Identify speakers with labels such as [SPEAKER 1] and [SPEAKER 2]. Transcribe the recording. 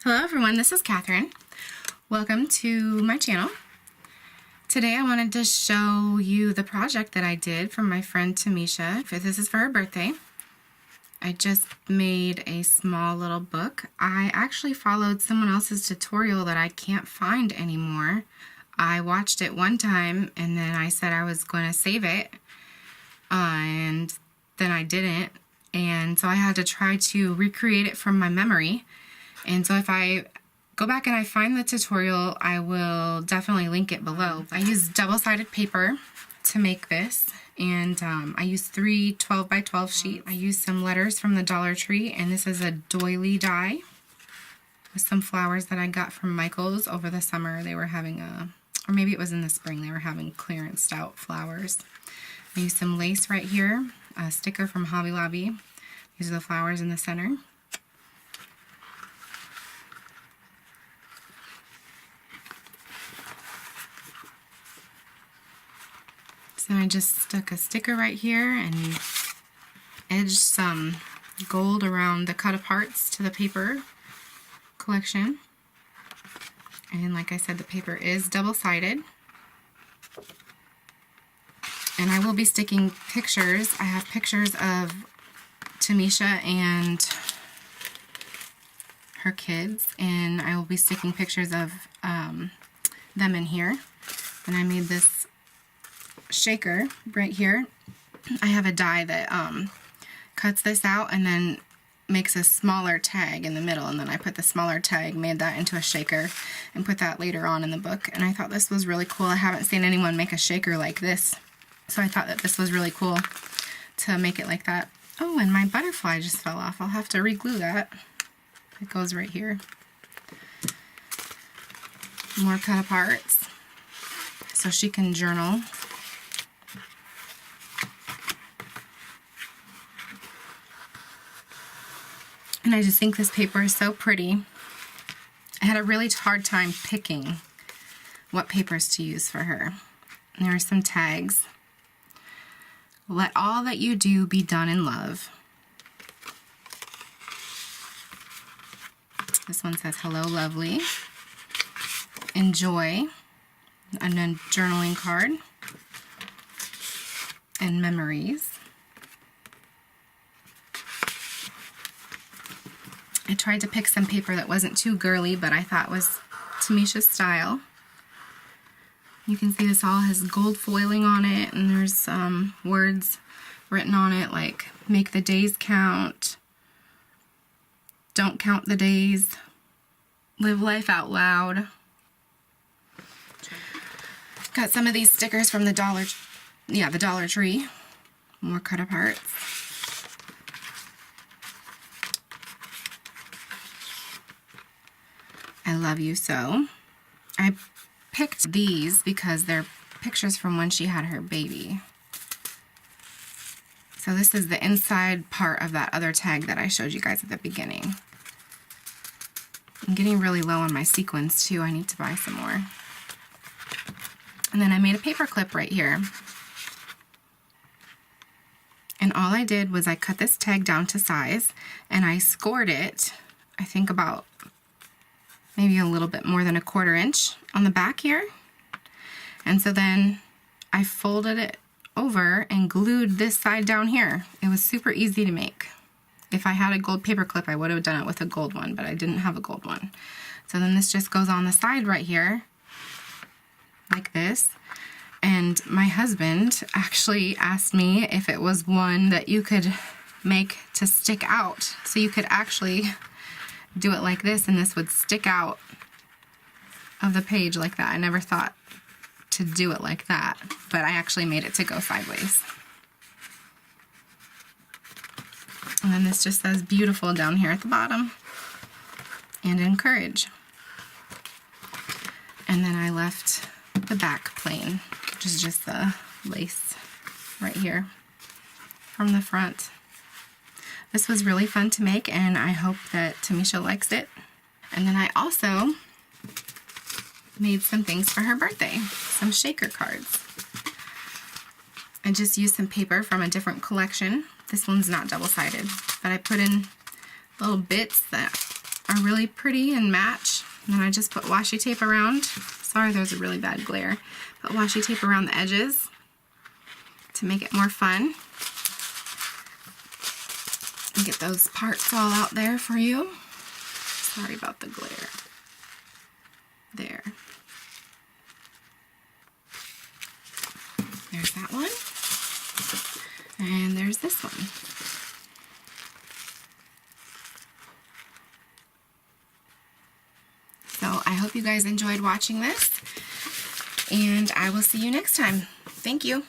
[SPEAKER 1] Hello everyone, this is Kathryn. Welcome to my channel. Today I wanted to show you the project that I did from my friend Tamisha. This is for her birthday. I just made a small little book. I actually followed someone else's tutorial that I can't find anymore. I watched it one time and then I said I was going to save it and then I didn't, and so I had to try to recreate it from my memory. And so if I go back and I find the tutorial, I will definitely link it below. I used double-sided paper to make this, and I used 3 12x12 sheets. I used some letters from the Dollar Tree, and this is a doily die with some flowers that I got from Michael's over the summer. They were having or maybe it was in the spring, they were having clearanced out flowers. I used some lace right here, a sticker from Hobby Lobby. These are the flowers in the center. So I just stuck a sticker right here and edged some gold around the cut aparts to the paper collection. And like I said, the paper is double-sided. And I will be sticking pictures. I have pictures of Tamisha and her kids, and I will be sticking pictures of them in here. And I made this shaker right here. I have a die that cuts this out and then makes a smaller tag in the middle, and then I put the smaller tag, made that into a shaker, and put that later on in the book. And I thought this was really cool. I haven't seen anyone make a shaker like this, so I thought that this was really cool to make it like that. Oh, and my butterfly just fell off. I'll have to re-glue that. It goes right here. More cut aparts so she can journal. And I just think this paper is so pretty. I had a really hard time picking what papers to use for her. And there are some tags. Let all that you do be done in love. This one says, hello, lovely. Enjoy. And then journaling card. And memories. I tried to pick some paper that wasn't too girly, but I thought was Tamisha's style. You can see this all has gold foiling on it, and there's some words written on it like, make the days count, don't count the days, live life out loud. Got some of these stickers from the Dollar Tree. More cut aparts. I love you so. I picked these because they're pictures from when she had her baby. So this is the inside part of that other tag that I showed you guys at the beginning. I'm getting really low on my sequins too. I need to buy some more. And then I made a paper clip right here. And all I did was I cut this tag down to size and I scored it, I think about maybe a little bit more than 1/4 inch on the back here. And so then I folded it over and glued this side down here. It was super easy to make. If I had a gold paper clip, I would have done it with a gold one, but I didn't have a gold one. So then this just goes on the side right here, like this. And my husband actually asked me if it was one that you could make to stick out. So you could actually do it like this, and this would stick out of the page like that. I never thought to do it like that, but I actually made it to go sideways. And then this just says beautiful down here at the bottom, and encourage. And then I left the back plain, which is just the lace right here from the front. This was really fun to make, and I hope that Tamisha likes it. And then I also made some things for her birthday, some shaker cards. I just used some paper from a different collection. This one's not double-sided, but I put in little bits that are really pretty and match. And then I just put washi tape around. Sorry, there's a really bad glare. Put washi tape around the edges to make it more fun. And get those parts all out there for you. Sorry about the glare. There. There's that one. And there's this one. So I hope you guys enjoyed watching this, and I will see you next time. Thank you.